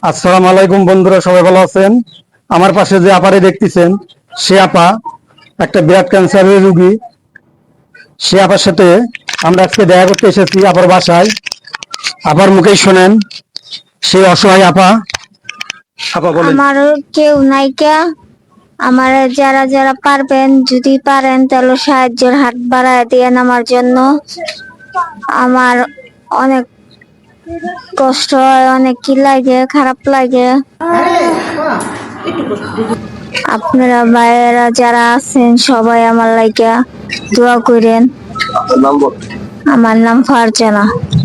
আসসালামু আলাইকুম বন্ধুরা, সবাই ভালো আছেন? আমার পাশে যে আপারে দেখতেছেন, সে আপা একটা ব্লাড ক্যান্সারের রোগী। সে আপার সাথে আমরা আজকে দেখা করতে এসেছি আপার বাসায়। আপার মুখেই শোনেন সে অসহায় আপা। আপা বলেন। আমার কেউ নাই কে, আমার যারা যারা পারবেন, যদি পারেন তাহলে সাহায্যের হাত বাড়ায় দিয়েন আমার জন্য। আমার অনেক কষ্ট হয়, অনেক কি লাগে, খারাপ লাগে। আপনারা ভাইয়েরা যারা আছেন সবাই আমার লাইগা দোয়া করেন। আমার নাম ফারজানা।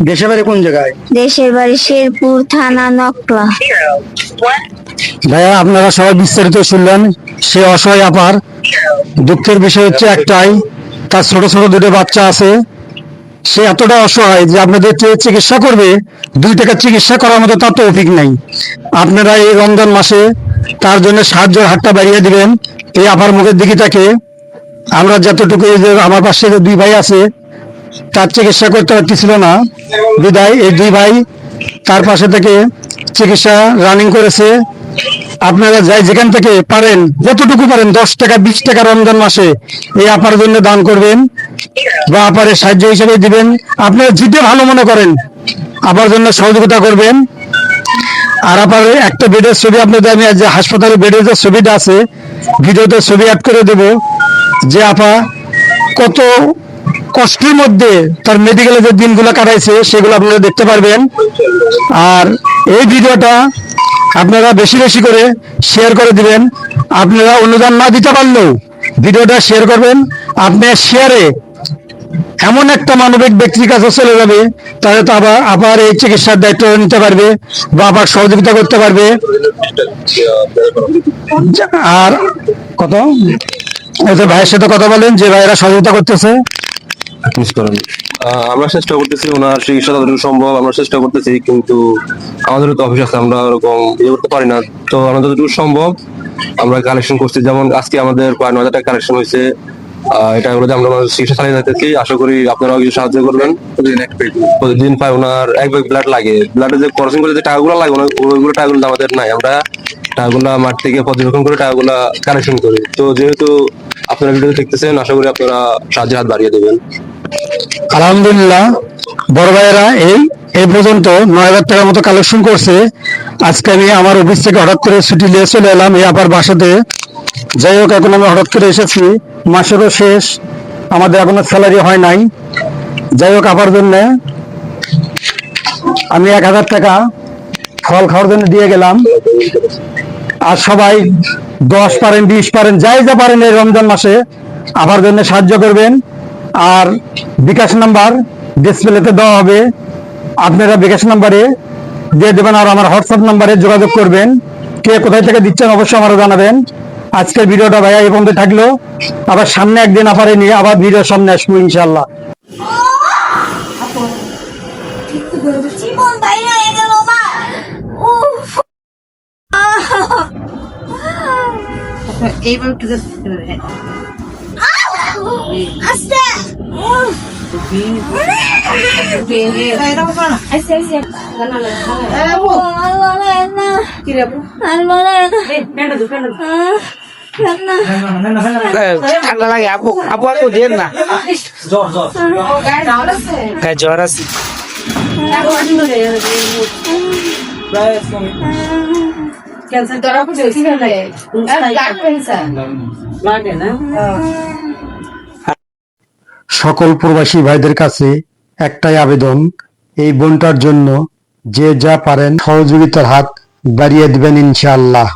দেশের বাড়ি কোন জায়গায়? দেশের বাড়ি শেরপুর, থানা নকলা। ভাইয়া, আপনারা সবাই বিস্তারিত শুনলেন সে অসহায় আপার। দুঃখের বিষয় হচ্ছে একটাই, তার ছোট ছোট দুটো বাচ্চা আছে। সে এতটা অসহায় যে আপনাদের চিকিৎসা করবে, 2 টাকা চিকিৎসা করার মতো তার তৌফিক নাই। আপনারা এই রমজান মাসে তার জন্য সাহায্যের হাতটা বাড়িয়ে দিবেন। এই আপার মুখের দিকে তাকে আমরা যতটুকু, এই যে আমার পাশে যে 2 ভাই আছে, তার চিকিৎসা করতে পারতেছিল না বিদায় এই 2 ভাই তার পাশে থেকে চিকিৎসা রানিং করেছে। আপনারা যাই যেখান থেকে পারেন, যতটুকু পারেন, 10 টাকা 20 টাকা রমজান মাসে এই আপার জন্য দান করবেন বা আপারের সাহায্য হিসেবে দিবেন। আপনারা যেটা ভালো মনে করেন আপার জন্য সহযোগিতা করবেন। আর আপার একটা বেডের ছবি আপনাদের, আমি যে হাসপাতালে বেডের যে ছবিটা আছে ভিডিওতে ছবি অ্যাড করে দেব, যে আপা কত কষ্টের মধ্যে তার মেডিকেলে যে দিনগুলো কাটাইছে সেগুলো আপনারা দেখতে পারবেন। আর এই ভিডিওটা আপনারা বেশি বেশি করে শেয়ার করে দিবেন। আপনারা অনুদান না দিতে পারলেও ভিডিওটা শেয়ার করবেন। আপনার শেয়ারে এমন একটা মানবিক ব্যক্তির কাছে চলে যাবে, তাহলে তো আবার এই চিকিৎসার দায়িত্ব নিতে পারবে বা আবার সহযোগিতা করতে পারবে। আর কত ভাইয়ের সাথে কথা বলেন, যে ভাইয়েরা সহযোগিতা করতেছে। আমরা চেষ্টা করতেছি ওনার চিকিৎসা যতটুকু সম্ভব আমরা চেষ্টা করতেছি, কিন্তু আমাদের তো অফিস আছে, আমরা ওরকম ইয়ে করতে পারি না। তো আমাদের যতটুকু সম্ভব আমরা কালেকশন করছি। যেমন আজকে আমাদের প্রায় 9,000 টাকা কালেকশন হয়েছে। এটা হলো যে আমরা চিকিৎসা চালিয়ে যাচ্ছি। আশা করি আপনারাও কিছু সাহায্য করবেন। প্রতিদিন প্রায় ওনার 1 ব্যাগ ব্লাড লাগে। ব্লাডের যে ক্রসিং করে যে টাকাগুলো লাগে ওইগুলো টাকাগুলো আমাদের নাই। আমরা টাকাগুলা মাঠ থেকে পর্যবেক্ষণ করে টাকাগুলা কালেকশন করি। তো যেহেতু আপনারা ভিডিও দেখতেছেন, আশা করি আপনারা সাহায্যের হাত বাড়িয়ে দেবেন। আলহামদুলিল্লাহ, বড় ভাইয়েরা এই পর্যন্ত 9,000 টাকার মতো কালেকশন করছে। আজকে আমি আমার অফিস থেকে হঠাৎ করে ছুটি নিয়ে চলে এলাম এই আপার বাসাতে। যাই হোক, এখন আমি হঠাৎ করে এসেছি, মাসেরও শেষ, আমাদের এখনো স্যালারি হয় নাই। যাই হোক, আপার জন্য আমি 1,000 টাকা ফল খাওয়ার জন্য দিয়ে গেলাম। আর সবাই 10 পারেন 20 পারেন যাই যা পারেন এই রমজান মাসে আপার জন্য সাহায্য করবেন। আর বিকাশ নাম্বার ডিসপ্লেতে দেওয়া হবে, আপনারা বিকাশ নাম্বারে দিয়ে দেবেন। আর আমার হোয়াটসঅ্যাপ নাম্বারে যোগাযোগ করবেন। কে কোথায় থেকে দিচ্ছেন অবশ্যই আমারও জানাবেন। আজকের ভিডিওটা ভাইয়া এই পর্যন্ত থাকলো। আবার সামনে একদিন আপারে নিয়ে আবার ভিডিওর সামনে আসবো ইনশাল্লাহ। এইবার একটু ঠান্ডা লাগে। আপু আপু আপু দেন না, জ্বর আছে। সকল প্রবাসী ভাইদের কাছে একটাই আবেদন, এই বোনটার জন্য যে যা পারেন সহযোগিতার হাত বাড়িয়ে দিবেন ইনশাআল্লাহ।